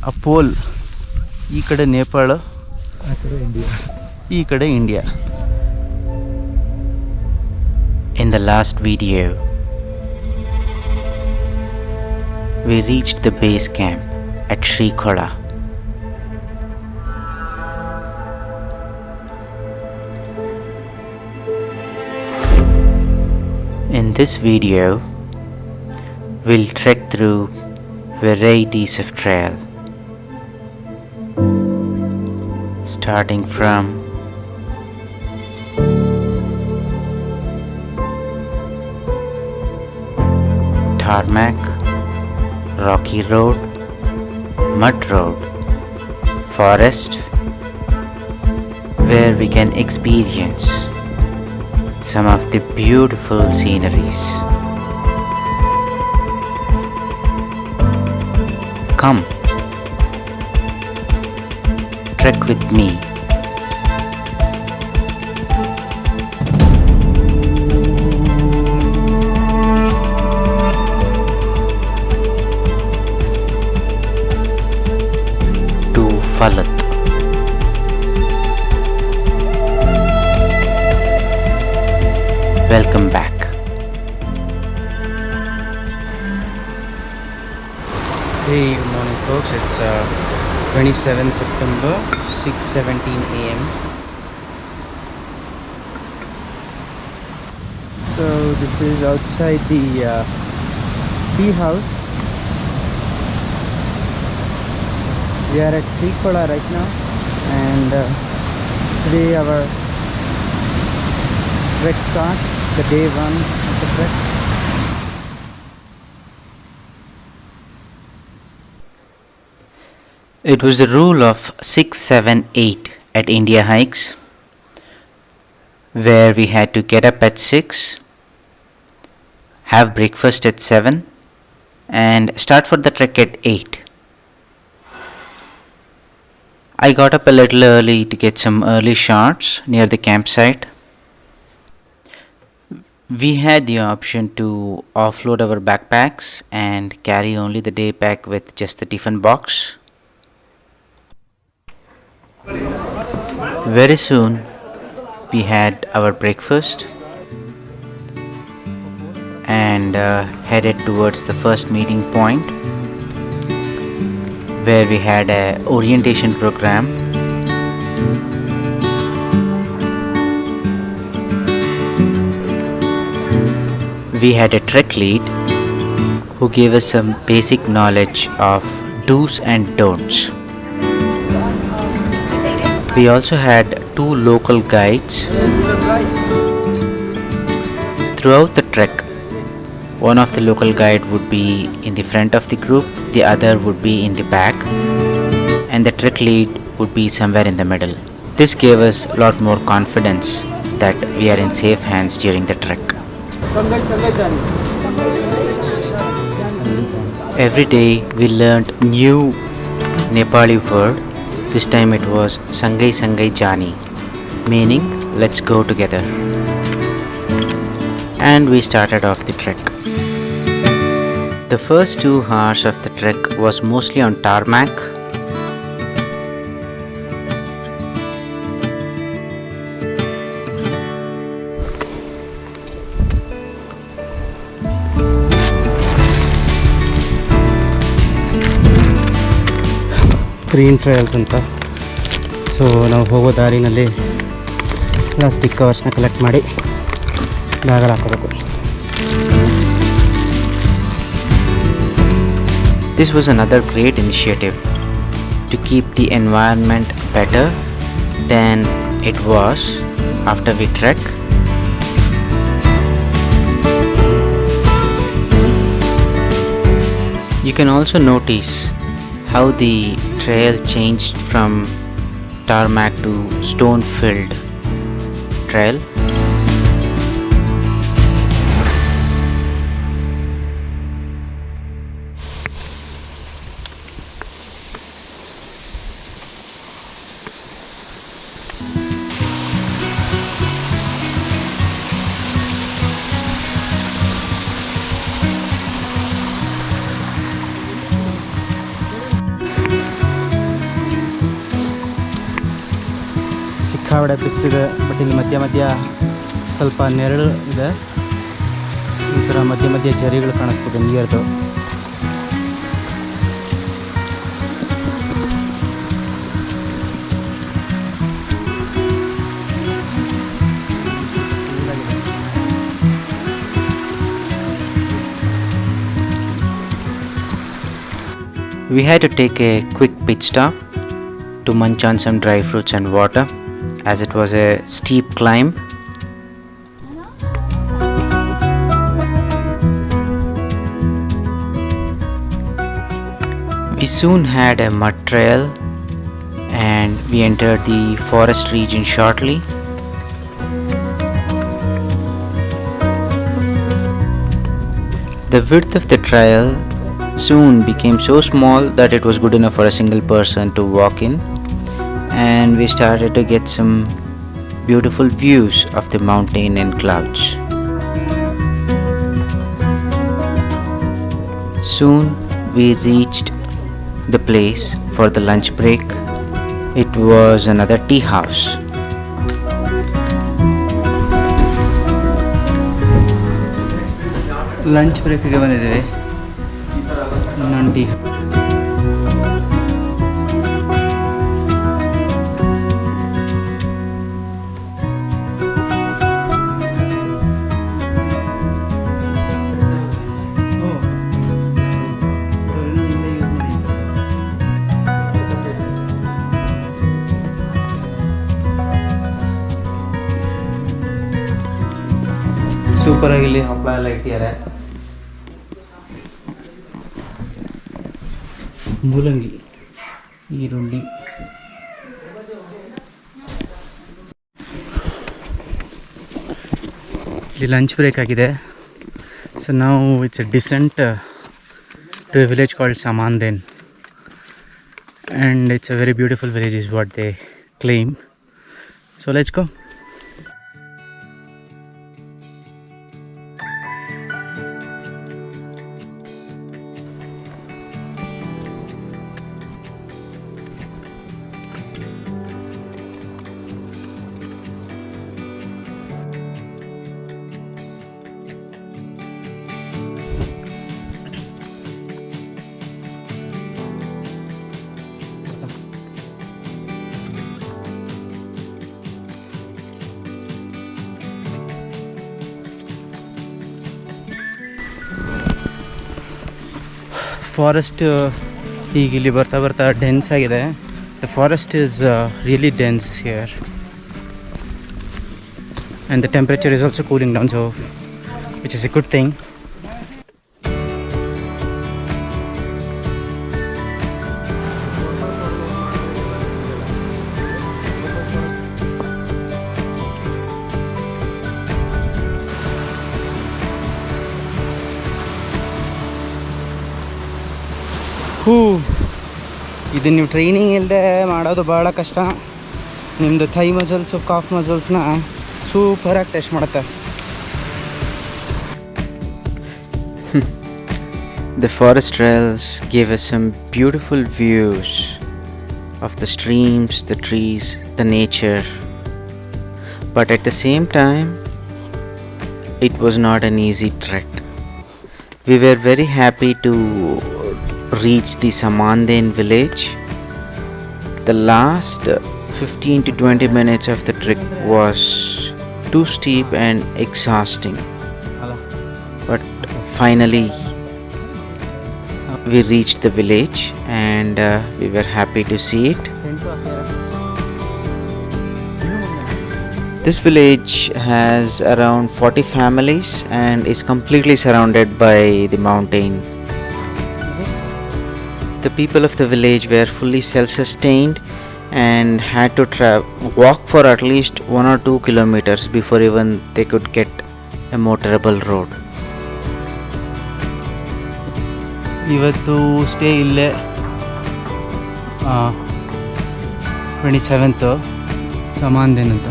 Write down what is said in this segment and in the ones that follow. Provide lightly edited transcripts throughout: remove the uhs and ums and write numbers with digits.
ಆ ಪೋಲ್ ಈ ಕಡೆ ನೇಪಾಳ, ಈ ಕಡೆ India. In the last video, we reached the base camp at Srikola. In this video, we'll trek through varieties of trail, starting from tarmac, rocky road, mud road, forest, where we can experience some of the beautiful sceneries. Come, trek with me. To Falat. Welcome back. Hey, good morning folks. It's 27 September, 6:17 a.m. So this is outside the tea house. We are at Srikola right now, and today our trek starts, the day one of the trek. It was the rule of 6, 7, 8 at India Hikes, where we had to get up at 6, have breakfast at 7, and start for the trek at 8. I got up a little early to get some early shots near the campsite. We had the option to offload our backpacks and carry only the day pack with just the tiffin box. Very soon we had our breakfast and headed towards the first meeting point, where we had an orientation program. We had a trek lead who gave us some basic knowledge of do's and don'ts. We also had 2 local guides. Throughout the trek, one of the local guide would be in the front of the group, the other would be in the back, and the trek lead would be somewhere in the middle. This gave us a lot more confidence that we are in safe hands during the trek. Every day we learned new Nepali word. This time it was Sangai Sangai Jani, meaning let's go together. And we started off the trek. The first 2 hours of the trek was mostly on tarmac. Green trials ಅಂತ. So ನಾವು ಹೋಗೋ ದಾರಿನಲ್ಲಿ plastic ಕವರ್ಸ್ನ collect ಮಾಡಿ ಬ್ಯಾಗಲ್ಲಿ ಹಾಕೋಬೇಕು. This was another great initiative to keep the environment better than it was after we trek. You can also notice how the trail changed from tarmac to stone-filled trail. ಸಿಕ್ಕಾಬಡೆ ಬಿಸಿಲಿದೆ. But ಇಲ್ಲಿ ಮಧ್ಯ ಮಧ್ಯ ಸ್ವಲ್ಪ ನೆರಳು ಇದೆ. ಈ ಥರ ಮಧ್ಯ ಮಧ್ಯ ಜರಿಗಳು ಕಾಣಿಸ್ತದೆ ನೀರ್ದು. We had to take a quick pit stop to munch on some dry fruits and water, as it was a steep climb. We soon had a mud trail and we entered the forest region shortly. The width of the trail soon became so small that it was good enough for a single person to walk in, and we started to get some beautiful views of the mountain and clouds. Soon we reached the place for the lunch break. It was another tea house. Lunch ಬ್ರೇಕಿಗೆ ಬಂದಿದ್ದೀವಿ. ಇನ್ನೊಂದು tea. ಸೂಪರಾಗಿ ಇಲ್ಲಿ ಹಪ್ಪಳ ಎಲ್ಲ ಇಟ್ಟಿದ್ದಾರೆ. ಮೂಲಂಗಿ, ಈರುಳ್ಳಿ, ಇಲ್ಲಿ ಲಂಚ್ ಬ್ರೇಕ್ ಆಗಿದೆ. ಸೊ ನಾವು it's a descent to a village called Samandhen, and it's a very beautiful village is what they claim. So let's go. Forest ಈಗ ಇಲ್ಲಿ ಬರ್ತಾ ಬರ್ತಾ ಡೆನ್ಸ್ ಆಗಿದೆ. The forest is really dense here, and the temperature is also cooling down, so which is A good thing. ಇದು ನೀವು training ಇಲ್ಲದೆ ಮಾಡೋದು ಭಾಳ ಕಷ್ಟ. ನಿಮ್ಮದು ಥೈ ಮಸಲ್ಸು ಕಾಫ್ ಮಸಲ್ಸ್ನ ಸೂಪರಾಗಿ ಟೆಸ್ಟ್ ಮಾಡುತ್ತೆ. The forest trails gave us some beautiful views of the streams, the trees, the nature. But at the same time, it was not an easy trek. We were very happy to reach the Samandhen village. The last 15 to 20 minutes of the trek was too steep and exhausting. But finally, we reached the village and we were happy to see it. This village has around 40 families and is completely surrounded by the mountain. The people of the village were fully self-sustained and had to walk for at least 1 or 2 kilometers before even they could get a motorable road. ಇವತ್ತು stay ಇಲ್ಲೇ 27th Samandhen ಅಂತ.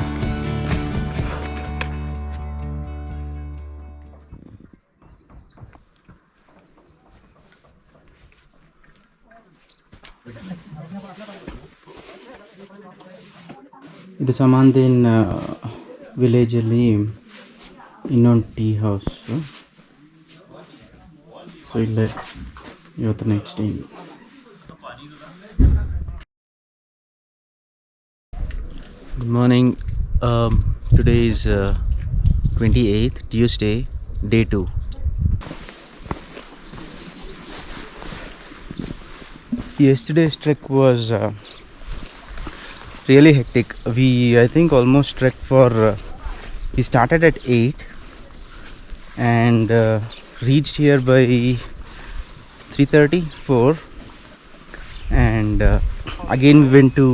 ಇದು ಸಮಾಂದೇನ್ ವಿಲೇಜಲ್ಲಿ ಇನ್ನೊಂದು tea house. So ಇಲ್ಲೇ ಇವತ್ತು night stay. Good morning. Today is 28th, Tuesday, day 2. Yesterday's trek was really hectic. I think almost trek for we started at 8 and reached here by 3:30, 4, and again we went to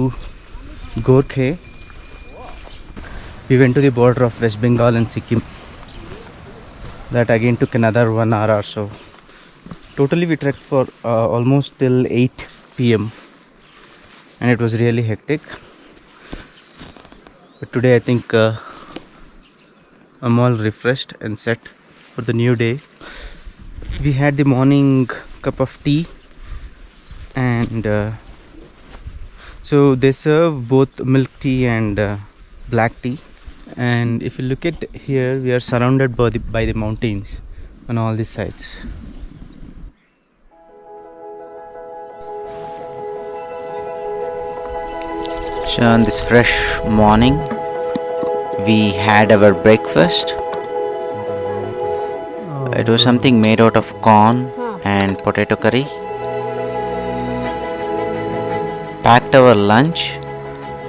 Gorkhe. We went to the border of West Bengal and Sikkim. That again took another 1 hour or so. Totally we trekked for almost till 8 p.m. and it was really hectic. But today I think I'm all refreshed and set for the new day. We had the morning cup of tea, and so they serve both milk tea and black tea. And if you look at here, we are surrounded by the mountains on all these sides. So on this fresh morning, we had our breakfast. It was something made out of corn and potato curry. Packed our lunch,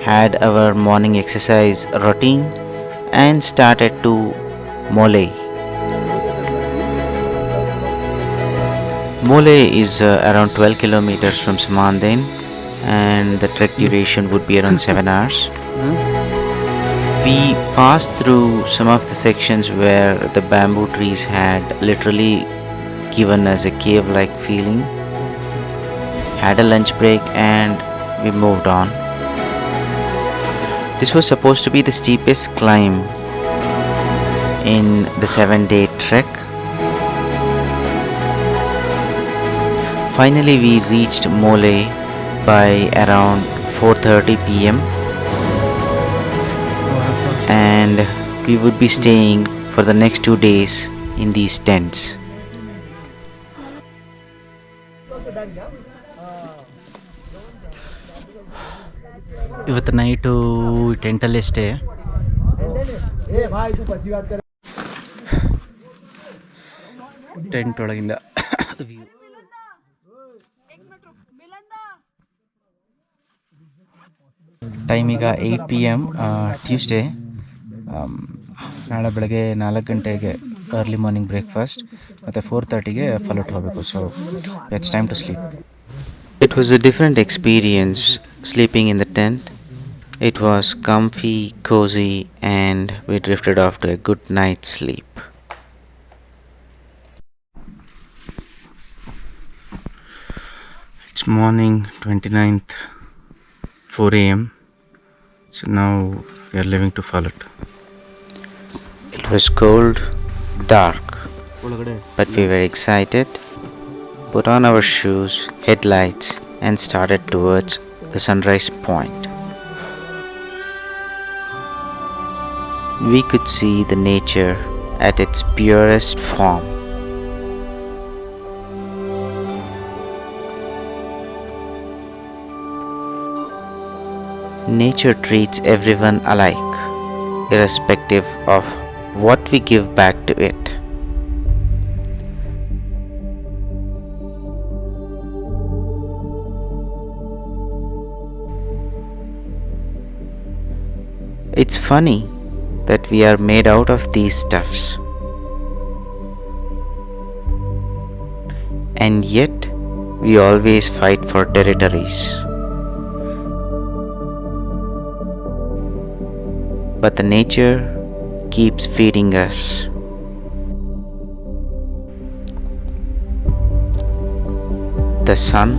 had our morning exercise routine, and started to Mole. Mole is around 12 kilometers from Samandane, and the trek duration would be around 7 hours. We passed through some of the sections where the bamboo trees had literally given us a cave-like feeling. Had a lunch break and we moved on. This was supposed to be the steepest climb in the 7-day trek. Finally, we reached Mole by around 4:30 p.m. and we would be staying for the next 2 days in these tents. ಇವತ್ತು night ಟೆಂಟಲ್ಲೇ stay. Tent ಒಳಗಿಂದ view. Time ಈಗ 8 p.m. Tuesday. ನಾಳೆ ಬೆಳಗ್ಗೆ 4 ಗಂಟೆಗೆ early morning breakfast ಮತ್ತು 4:30ಗೆ ಫಾಲೋಟ್ ಹೋಗಬೇಕು. So it's time to sleep. It was a different experience sleeping in the tent. It was comfy, cozy, and we drifted off to a good night's sleep. It's morning 29th, 4 a.m. So now we are leaving to Falut. It was cold, dark, but we were excited. Put on our shoes, headlights, and started towards the sunrise point. We could see the nature at its purest form. Nature treats everyone alike, irrespective of what we give back to it. It's funny that we are made out of these stuffs, and yet we always fight for territories. But the nature keeps feeding us. The sun,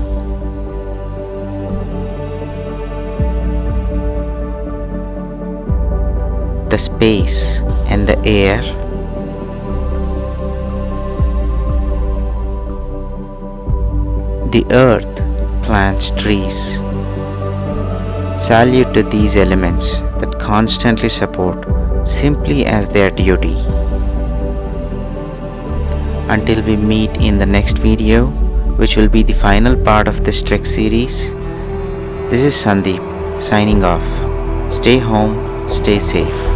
the space and the air, the earth, plants, trees, Salute to these elements that constantly support simply as their duty. Until we meet in the next video, which will be the final part of this trek series, this is Sandeep signing off. Stay home, stay safe.